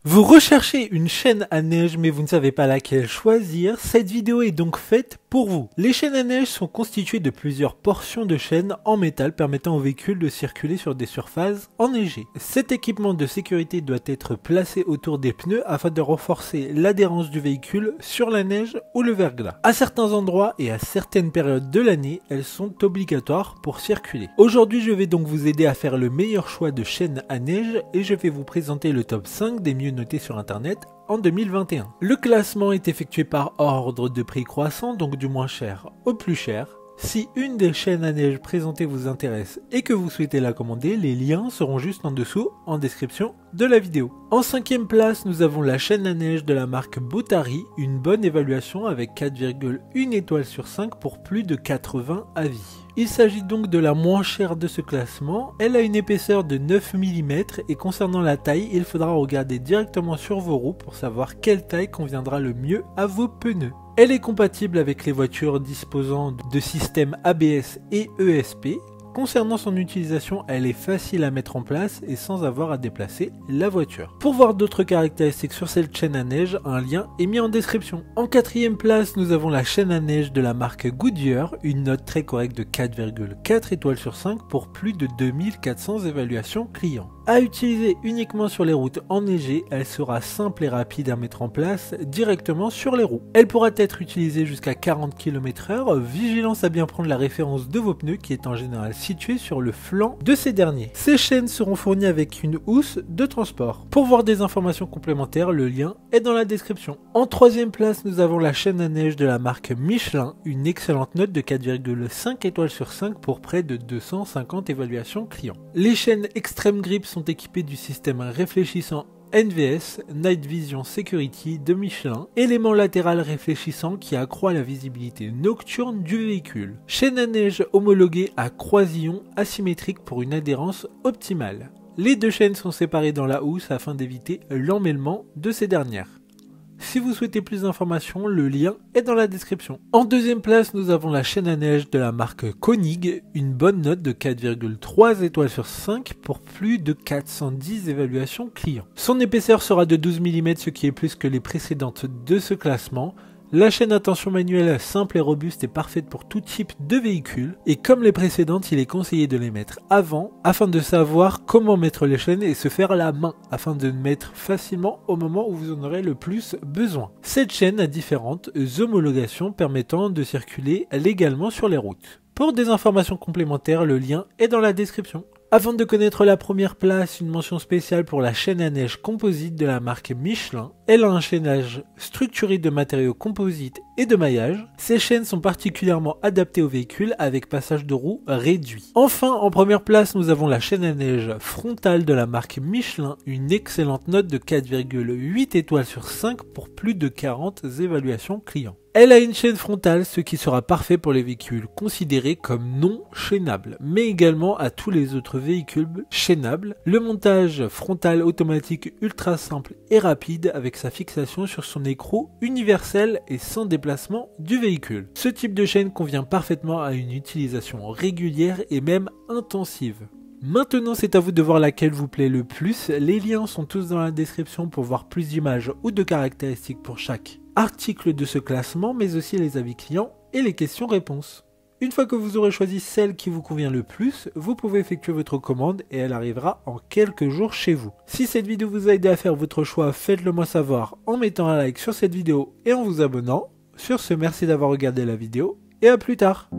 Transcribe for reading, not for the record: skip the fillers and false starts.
Vous recherchez une chaîne à neige mais vous ne savez pas laquelle choisir, cette vidéo est donc faite pour vous. Les chaînes à neige sont constituées de plusieurs portions de chaînes en métal permettant au véhicule de circuler sur des surfaces enneigées. Cet équipement de sécurité doit être placé autour des pneus afin de renforcer l'adhérence du véhicule sur la neige ou le verglas. À certains endroits et à certaines périodes de l'année, elles sont obligatoires pour circuler. Aujourd'hui, je vais donc vous aider à faire le meilleur choix de chaînes à neige et je vais vous présenter le top 5 des mieux notés sur internet en 2021. Le classement est effectué par ordre de prix croissant, donc du moins cher au plus cher. Si une des chaînes à neige présentées vous intéresse et que vous souhaitez la commander, les liens seront juste en dessous en description de la vidéo. En 5e place, nous avons la chaîne à neige de la marque Bottari, une bonne évaluation avec 4,1 étoiles sur 5 pour plus de 80 avis. Il s'agit donc de la moins chère de ce classement, elle a une épaisseur de 9 mm et concernant la taille, il faudra regarder directement sur vos roues pour savoir quelle taille conviendra le mieux à vos pneus. Elle est compatible avec les voitures disposant de systèmes ABS et ESP. Concernant son utilisation, elle est facile à mettre en place et sans avoir à déplacer la voiture. Pour voir d'autres caractéristiques sur cette chaîne à neige, un lien est mis en description. En 4e place, nous avons la chaîne à neige de la marque Goodyear, une note très correcte de 4,4 étoiles sur 5 pour plus de 2400 évaluations clients. À utiliser uniquement sur les routes enneigées, elle sera simple et rapide à mettre en place directement sur les roues. Elle pourra être utilisée jusqu'à 40 km/h, vigilance à bien prendre la référence de vos pneus qui est en général située sur le flanc de ces derniers. Ces chaînes seront fournies avec une housse de transport. Pour voir des informations complémentaires, le lien est dans la description. En 3e place, nous avons la chaîne à neige de la marque Michelin, une excellente note de 4,5 étoiles sur 5 pour près de 250 évaluations clients. Les chaînes Extreme Grip sont équipés du système réfléchissant NVS, Night Vision Security de Michelin, élément latéral réfléchissant qui accroît la visibilité nocturne du véhicule. Chaîne à neige homologuée à croisillon asymétrique pour une adhérence optimale. Les deux chaînes sont séparées dans la housse afin d'éviter l'emmêlement de ces dernières. Si vous souhaitez plus d'informations, le lien est dans la description. En 2e place, nous avons la chaîne à neige de la marque Konig, une bonne note de 4,3 étoiles sur 5 pour plus de 410 évaluations clients. Son épaisseur sera de 12 mm, ce qui est plus que les précédentes de ce classement. La chaîne à tension manuelle simple et robuste est parfaite pour tout type de véhicule et comme les précédentes, il est conseillé de les mettre avant afin de savoir comment mettre les chaînes et se faire la main afin de mettre facilement au moment où vous en aurez le plus besoin. Cette chaîne a différentes homologations permettant de circuler légalement sur les routes. Pour des informations complémentaires, le lien est dans la description. Avant de connaître la première place, une mention spéciale pour la chaîne à neige composite de la marque Michelin. Elle a un chaînage structuré de matériaux composites et de maillage. Ces chaînes sont particulièrement adaptées aux véhicules avec passage de roue réduit. Enfin, en première place, nous avons la chaîne à neige frontale de la marque Michelin, une excellente note de 4,8 étoiles sur 5 pour plus de 40 évaluations clients. Elle a une chaîne frontale, ce qui sera parfait pour les véhicules considérés comme non chaînables, mais également à tous les autres véhicules chaînables. Le montage frontal automatique ultra simple et rapide avec sa fixation sur son écrou universel et sans déplacement du véhicule. Ce type de chaîne convient parfaitement à une utilisation régulière et même intensive. Maintenant, c'est à vous de voir laquelle vous plaît le plus. Les liens sont tous dans la description pour voir plus d'images ou de caractéristiques pour chaque article de ce classement, mais aussi les avis clients et les questions-réponses. Une fois que vous aurez choisi celle qui vous convient le plus, vous pouvez effectuer votre commande et elle arrivera en quelques jours chez vous. Si cette vidéo vous a aidé à faire votre choix, faites-le moi savoir en mettant un like sur cette vidéo et en vous abonnant. Sur ce, merci d'avoir regardé la vidéo et à plus tard.